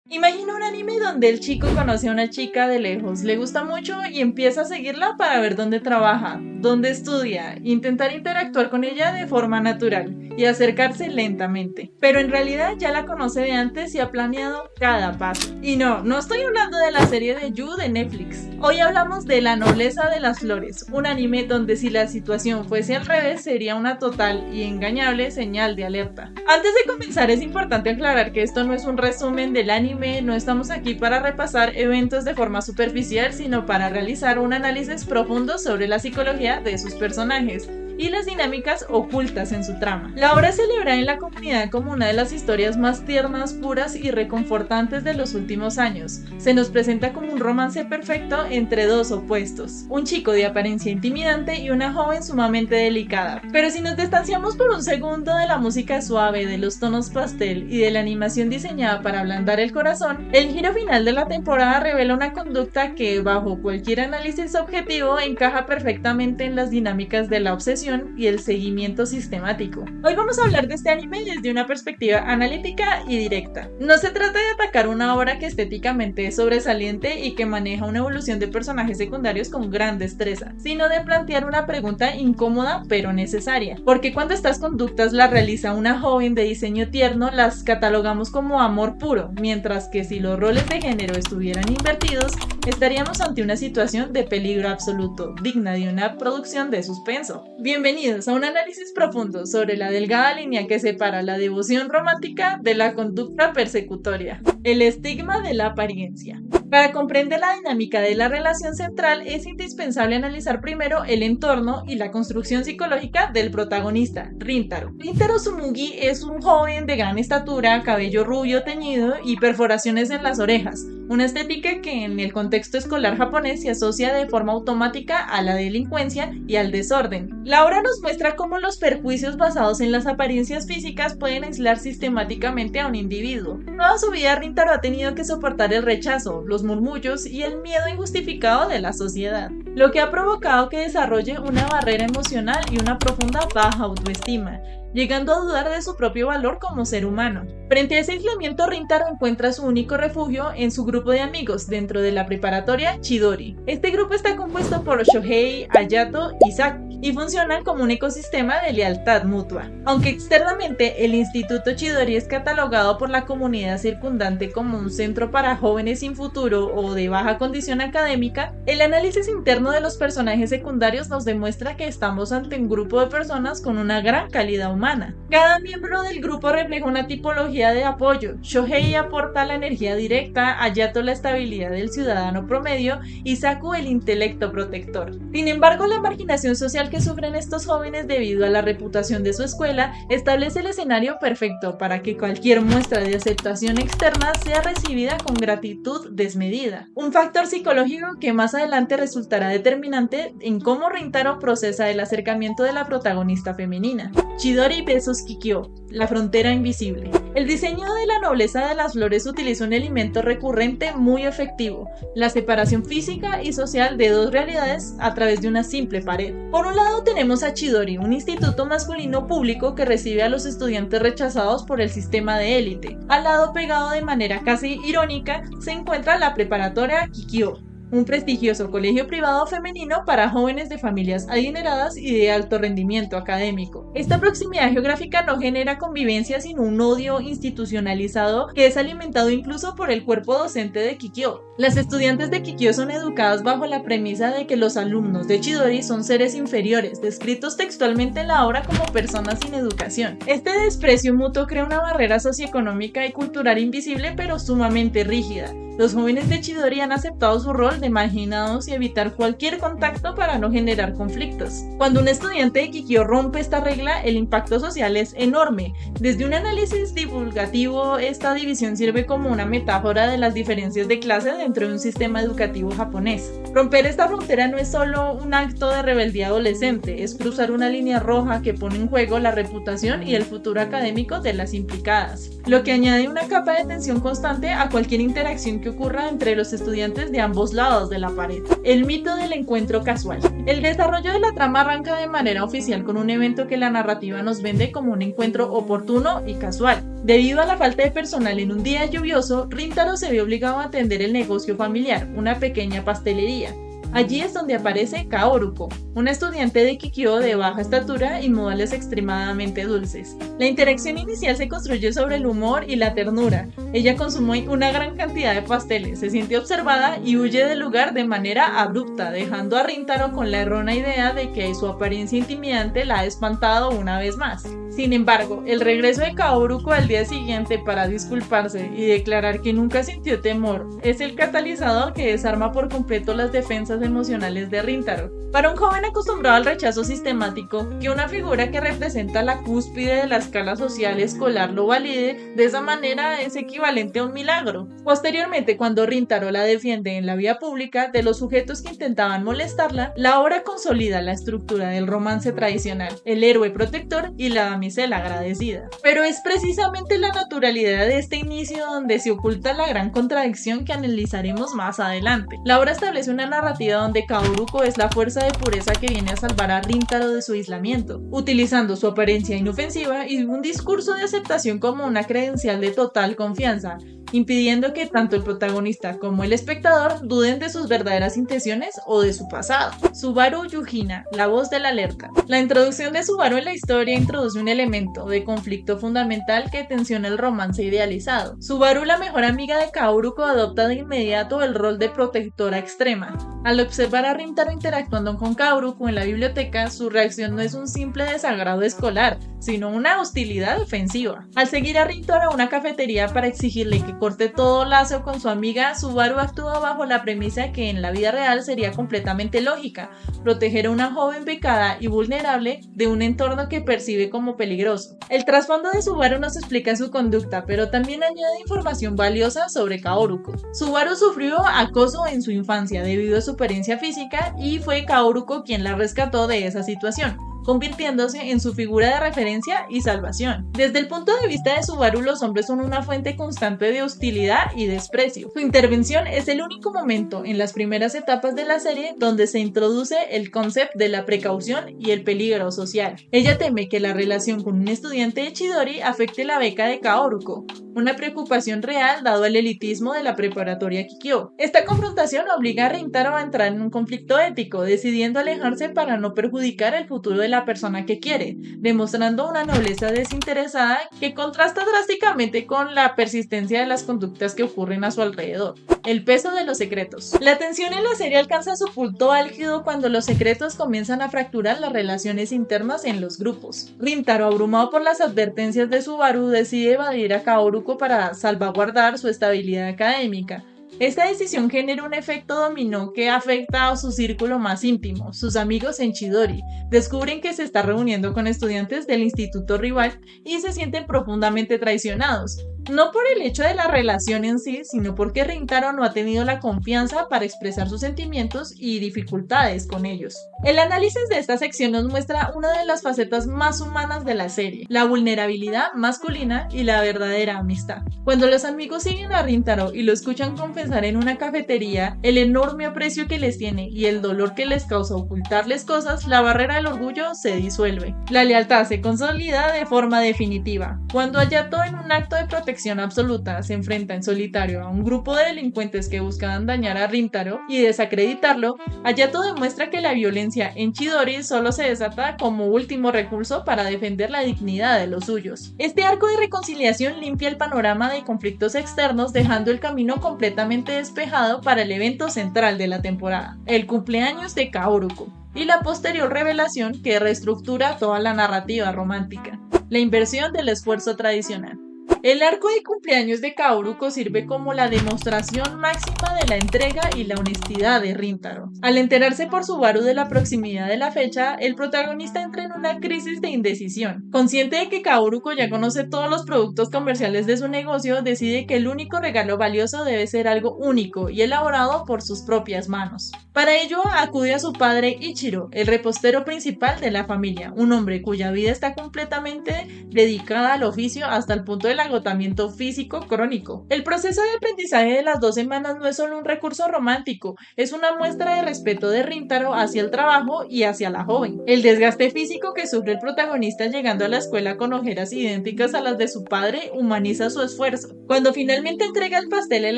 Imagina un anime donde el chico conoce a una chica de lejos, le gusta mucho y empieza a seguirla para ver dónde trabaja, dónde estudia, intentar interactuar con ella de forma natural y acercarse lentamente. Pero en realidad ya la conoce de antes y ha planeado cada paso. Y no estoy hablando de la serie de You de Netflix. Hoy hablamos de La nobleza de las flores, un anime donde si la situación fuese al revés sería una total y engañable señal de alerta. Antes de comenzar es importante aclarar que esto no es un resumen del anime, no estamos aquí para repasar eventos de forma superficial, sino para realizar un análisis profundo sobre la psicología de sus personajes y las dinámicas ocultas en su trama. La obra es celebrada en la comunidad como una de las historias más tiernas, puras y reconfortantes de los últimos años. Se nos presenta como un romance perfecto entre dos opuestos, un chico de apariencia intimidante y una joven sumamente delicada. Pero si nos distanciamos por un segundo de la música suave, de los tonos pastel y de la animación diseñada para ablandar el corazón, el giro final de la temporada revela una conducta que, bajo cualquier análisis objetivo, encaja perfectamente en las dinámicas de la obsesión y el seguimiento sistemático. Hoy vamos a hablar de este anime desde una perspectiva analítica y directa. No se trata de atacar una obra que estéticamente es sobresaliente y que maneja una evolución de personajes secundarios con gran destreza, sino de plantear una pregunta incómoda pero necesaria. Porque cuando estas conductas las realiza una joven de diseño tierno, las catalogamos como amor puro, mientras que si los roles de género estuvieran invertidos, estaríamos ante una situación de peligro absoluto, digna de una producción de suspenso. Bienvenidos a un análisis profundo sobre la delgada línea que separa la devoción romántica de la conducta persecutoria, el estigma de la apariencia. Para comprender la dinámica de la relación central es indispensable analizar primero el entorno y la construcción psicológica del protagonista, Rintaro. Rintaro Tsumugi es un joven de gran estatura, cabello rubio teñido y perforaciones en las orejas, una estética que en el contexto escolar japonés se asocia de forma automática a la delincuencia y al desorden. La obra nos muestra cómo los perjuicios basados en las apariencias físicas pueden aislar sistemáticamente a un individuo. Toda su vida Rintaro ha tenido que soportar el rechazo, los murmullos y el miedo injustificado de la sociedad, lo que ha provocado que desarrolle una barrera emocional y una profunda baja autoestima, llegando a dudar de su propio valor como ser humano. Frente a ese aislamiento, Rintaro encuentra su único refugio en su grupo de amigos dentro de la preparatoria Chidori. Este grupo está compuesto por Shohei, Hayato y Saku, y funcionan como un ecosistema de lealtad mutua. Aunque externamente el Instituto Chidori es catalogado por la comunidad circundante como un centro para jóvenes sin futuro o de baja condición académica, el análisis interno de los personajes secundarios nos demuestra que estamos ante un grupo de personas con una gran calidad humana. Cada miembro del grupo refleja una tipología de apoyo. Shohei aporta la energía directa, Hayato la estabilidad del ciudadano promedio y Saku el intelecto protector. Sin embargo, la marginación social que sufren estos jóvenes debido a la reputación de su escuela establece el escenario perfecto para que cualquier muestra de aceptación externa sea recibida con gratitud desmedida. Un factor psicológico que más adelante resultará determinante en cómo Rintaro procesa el acercamiento de la protagonista femenina. Chidori vs Kikyo, la frontera invisible. El diseño de La nobleza de las flores utiliza un elemento recurrente muy efectivo, la separación física y social de dos realidades a través de una simple pared. Por un lado tenemos a Chidori, un instituto masculino público que recibe a los estudiantes rechazados por el sistema de élite. Al lado, pegado de manera casi irónica, se encuentra la preparatoria Kikyo, un prestigioso colegio privado femenino para jóvenes de familias adineradas y de alto rendimiento académico. Esta proximidad geográfica no genera convivencia sino un odio institucionalizado que es alimentado incluso por el cuerpo docente de Kikyo. Las estudiantes de Kikyo son educadas bajo la premisa de que los alumnos de Chidori son seres inferiores, descritos textualmente en la obra como personas sin educación. Este desprecio mutuo crea una barrera socioeconómica y cultural invisible pero sumamente rígida. Los jóvenes de Chidori han aceptado su rol de marginados y evitar cualquier contacto para no generar conflictos. Cuando un estudiante de Kikyo rompe esta regla, el impacto social es enorme. Desde un análisis divulgativo, esta división sirve como una metáfora de las diferencias de clase dentro de un sistema educativo japonés. Romper esta frontera no es solo un acto de rebeldía adolescente, es cruzar una línea roja que pone en juego la reputación y el futuro académico de las implicadas, lo que añade una capa de tensión constante a cualquier interacción que ocurra entre los estudiantes de ambos lados de la pared. El mito del encuentro casual. El desarrollo de la trama arranca de manera oficial con un evento que la narrativa nos vende como un encuentro oportuno y casual. Debido a la falta de personal en un día lluvioso, Rintaro se ve obligado a atender el negocio familiar, una pequeña pastelería. Allí es donde aparece Kaoruko, una estudiante de Kikyo de baja estatura y modales extremadamente dulces. La interacción inicial se construye sobre el humor y la ternura. Ella consume una gran cantidad de pasteles, se siente observada y huye del lugar de manera abrupta, dejando a Rintaro con la errónea idea de que su apariencia intimidante la ha espantado una vez más. Sin embargo, el regreso de Kaoruko al día siguiente para disculparse y declarar que nunca sintió temor es el catalizador que desarma por completo las defensas emocionales de Rintaro. Para un joven acostumbrado al rechazo sistemático, que una figura que representa la cúspide de la escala social escolar lo valide de esa manera es equivalente a un milagro. Posteriormente, cuando Rintaro la defiende en la vía pública de los sujetos que intentaban molestarla, la obra consolida la estructura del romance tradicional, el héroe protector y la damisela agradecida. Pero es precisamente la naturalidad de este inicio donde se oculta la gran contradicción que analizaremos más adelante. La obra establece una narrativa donde Kaoruko es la fuerza de pureza que viene a salvar a Rintaro de su aislamiento, utilizando su apariencia inofensiva y un discurso de aceptación como una credencial de total confianza, impidiendo que tanto el protagonista como el espectador duden de sus verdaderas intenciones o de su pasado. Subaru Yujina, la voz de la alerta. La introducción de Subaru en la historia introduce un elemento de conflicto fundamental que tensiona el romance idealizado. Subaru, la mejor amiga de Kaoruko, adopta de inmediato el rol de protectora extrema. Al observar a Rintaro interactuando con Kaoruko en la biblioteca, su reacción no es un simple desagrado escolar, sino una hostilidad ofensiva. Al seguir a Rintaro a una cafetería para exigirle que corte todo lazo con su amiga, Subaru actúa bajo la premisa que en la vida real sería completamente lógica: proteger a una joven becada y vulnerable de un entorno que percibe como peligroso. El trasfondo de Subaru nos explica su conducta, pero también añade información valiosa sobre Kaoruko. Subaru sufrió acoso en su infancia debido a su apariencia física y fue Kaoruko quien la rescató de esa situación, convirtiéndose en su figura de referencia y salvación. Desde el punto de vista de Subaru, los hombres son una fuente constante de hostilidad y desprecio. Su intervención es el único momento en las primeras etapas de la serie donde se introduce el concepto de la precaución y el peligro social. Ella teme que la relación con un estudiante de Chidori afecte la beca de Kaoruko, una preocupación real dado el elitismo de la preparatoria Kikyo. Esta confrontación obliga a Rintaro a entrar en un conflicto ético, decidiendo alejarse para no perjudicar el futuro de la persona que quiere, demostrando una nobleza desinteresada que contrasta drásticamente con la persistencia de las conductas que ocurren a su alrededor. El peso de los secretos. La tensión en la serie alcanza su punto álgido cuando los secretos comienzan a fracturar las relaciones internas en los grupos. Rintaro, abrumado por las advertencias de Subaru, decide evadir a Kaoruko para salvaguardar su estabilidad académica. Esta decisión genera un efecto dominó que afecta a su círculo más íntimo. Sus amigos en Chidori descubren que se está reuniendo con estudiantes del instituto rival y se sienten profundamente traicionados. No por el hecho de la relación en sí, sino porque Rintaro no ha tenido la confianza para expresar sus sentimientos y dificultades con ellos. El análisis de esta sección nos muestra una de las facetas más humanas de la serie: la vulnerabilidad masculina y la verdadera amistad. Cuando los amigos siguen a Rintaro y lo escuchan confesar en una cafetería el enorme aprecio que les tiene y el dolor que les causa ocultarles cosas, la barrera del orgullo se disuelve. La lealtad se consolida de forma definitiva. Cuando Hayato, en un acto de protección absoluta, se enfrenta en solitario a un grupo de delincuentes que buscaban dañar a Rintaro y desacreditarlo, Hayato demuestra que la violencia en Chidori solo se desata como último recurso para defender la dignidad de los suyos. Este arco de reconciliación limpia el panorama de conflictos externos, dejando el camino completamente despejado para el evento central de la temporada: el cumpleaños de Kaoruko y la posterior revelación que reestructura toda la narrativa romántica: la inversión del esfuerzo tradicional. El arco de cumpleaños de Kaoruko sirve como la demostración máxima de la entrega y la honestidad de Rintaro. Al enterarse por Subaru de la proximidad de la fecha, el protagonista entra en una crisis de indecisión. Consciente de que Kaoruko ya conoce todos los productos comerciales de su negocio, decide que el único regalo valioso debe ser algo único y elaborado por sus propias manos. Para ello acude a su padre Ichiro, el repostero principal de la familia, un hombre cuya vida está completamente dedicada al oficio hasta el punto del agotamiento físico crónico. El proceso de aprendizaje de las 2 semanas no es solo un recurso romántico, es una muestra de respeto de Rintaro hacia el trabajo y hacia la joven. El desgaste físico que sufre el protagonista llegando a la escuela con ojeras idénticas a las de su padre humaniza su esfuerzo. Cuando finalmente entrega el pastel, el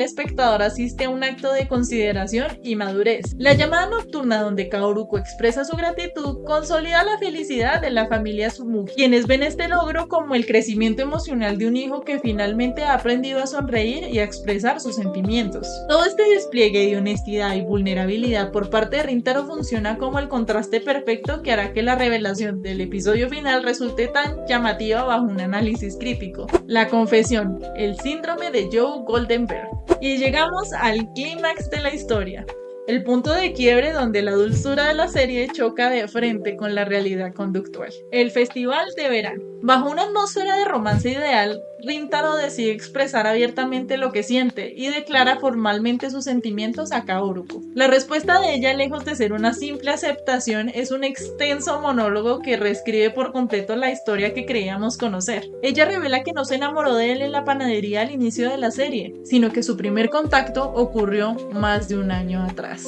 espectador asiste a un acto de consideración y madurez. La llamada nocturna donde Kaoruko expresa su gratitud consolida la felicidad de la familia Tsumugi, quienes ven este logro como el crecimiento emocional de un hijo que finalmente ha aprendido a sonreír y a expresar sus sentimientos. Todo este despliegue de honestidad y vulnerabilidad por parte de Rintaro funciona como el contraste perfecto que hará que la revelación del episodio final resulte tan llamativa bajo un análisis crítico. La confesión, el síndrome de Joe Goldenberg. Y llegamos al clímax de la historia. El punto de quiebre donde la dulzura de la serie choca de frente con la realidad conductual. El festival de verano. Bajo una atmósfera de romance ideal, Rintaro decide expresar abiertamente lo que siente y declara formalmente sus sentimientos a Kaoruko. La respuesta de ella, lejos de ser una simple aceptación, es un extenso monólogo que reescribe por completo la historia que creíamos conocer. Ella revela que no se enamoró de él en la panadería al inicio de la serie, sino que su primer contacto ocurrió más de un año atrás,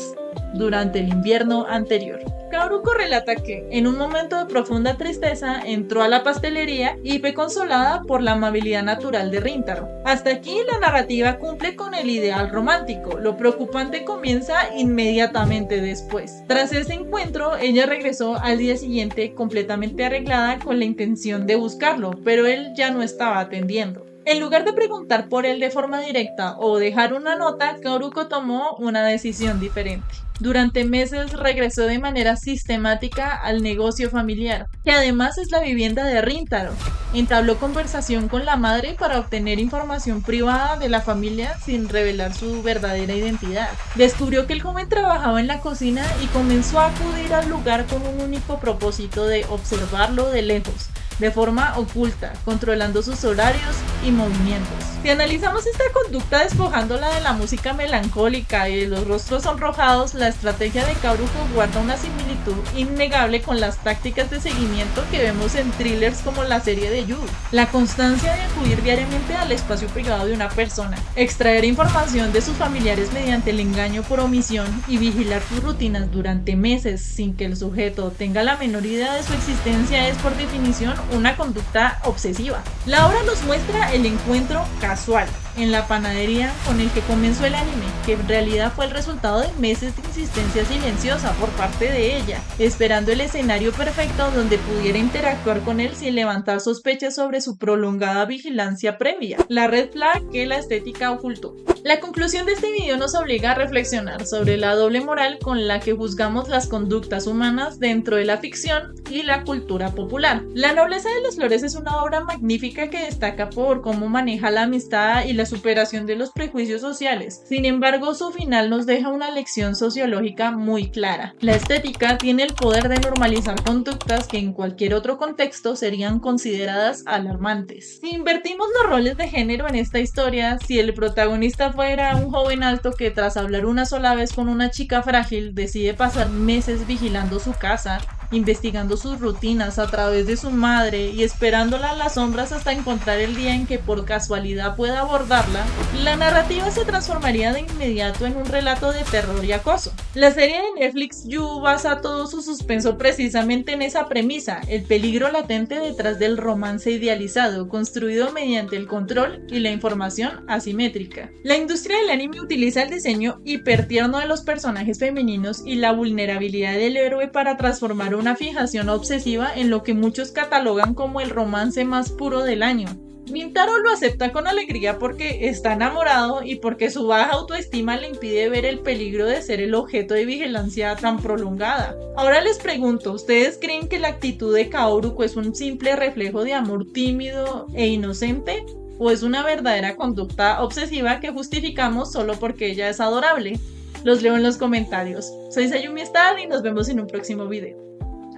durante el invierno anterior. Kaoruko relata que, en un momento de profunda tristeza, entró a la pastelería y fue consolada por la amabilidad natural de Rintaro. Hasta aquí la narrativa cumple con el ideal romántico. Lo preocupante comienza inmediatamente después. Tras ese encuentro, ella regresó al día siguiente completamente arreglada con la intención de buscarlo, pero él ya no estaba atendiendo. En lugar de preguntar por él de forma directa o dejar una nota, Kaoruko tomó una decisión diferente. Durante meses regresó de manera sistemática al negocio familiar, que además es la vivienda de Rintaro. Entabló conversación con la madre para obtener información privada de la familia sin revelar su verdadera identidad. Descubrió que el joven trabajaba en la cocina y comenzó a acudir al lugar con un único propósito de observarlo de lejos, de forma oculta, controlando sus horarios y movimientos. Si analizamos esta conducta despojándola de la música melancólica y de los rostros sonrojados, la estrategia de Kaoruko guarda una similitud innegable con las tácticas de seguimiento que vemos en thrillers como la serie de You. La constancia de acudir diariamente al espacio privado de una persona, extraer información de sus familiares mediante el engaño por omisión y vigilar sus rutinas durante meses sin que el sujeto tenga la menor idea de su existencia es por definición una conducta obsesiva. La obra nos muestra el encuentro casual en la panadería con el que comenzó el anime, que en realidad fue el resultado de meses de insistencia silenciosa por parte de ella, esperando el escenario perfecto donde pudiera interactuar con él sin levantar sospechas sobre su prolongada vigilancia previa, la red flag que la estética ocultó. La conclusión de este video nos obliga a reflexionar sobre la doble moral con la que juzgamos las conductas humanas dentro de la ficción y la cultura popular. La nobleza de las flores es una obra magnífica que destaca por cómo maneja la amistad y la superación de los prejuicios sociales. Sin embargo, su final nos deja una lección sociológica muy clara. La estética tiene el poder de normalizar conductas que en cualquier otro contexto serían consideradas alarmantes. Si invertimos los roles de género en esta historia, si el protagonista fuera un joven alto que tras hablar una sola vez con una chica frágil decide pasar meses vigilando su casa, investigando sus rutinas a través de su madre y esperándola en las sombras hasta encontrar el día en que por casualidad pueda abordarla, la narrativa se transformaría de inmediato en un relato de terror y acoso. La serie de Netflix You basa todo su suspenso precisamente en esa premisa, el peligro latente detrás del romance idealizado, construido mediante el control y la información asimétrica. La industria del anime utiliza el diseño hipertierno de los personajes femeninos y la vulnerabilidad del héroe para transformar una fijación obsesiva en lo que muchos catalogan como el romance más puro del año. Rintaro lo acepta con alegría porque está enamorado y porque su baja autoestima le impide ver el peligro de ser el objeto de vigilancia tan prolongada. Ahora les pregunto, ¿ustedes creen que la actitud de Kaoruko es un simple reflejo de amor tímido e inocente? ¿O es una verdadera conducta obsesiva que justificamos solo porque ella es adorable? Los leo en los comentarios. Soy Sayumi Star y nos vemos en un próximo video.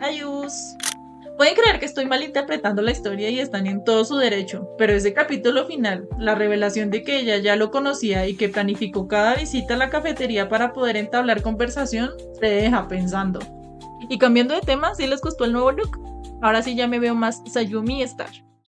Adiós. Pueden creer que estoy malinterpretando la historia y están en todo su derecho, pero ese capítulo final, la revelación de que ella ya lo conocía y que planificó cada visita a la cafetería para poder entablar conversación, te deja pensando. Y cambiando de tema, ¿sí les gustó el nuevo look? Ahora sí ya me veo más Sayumi Star.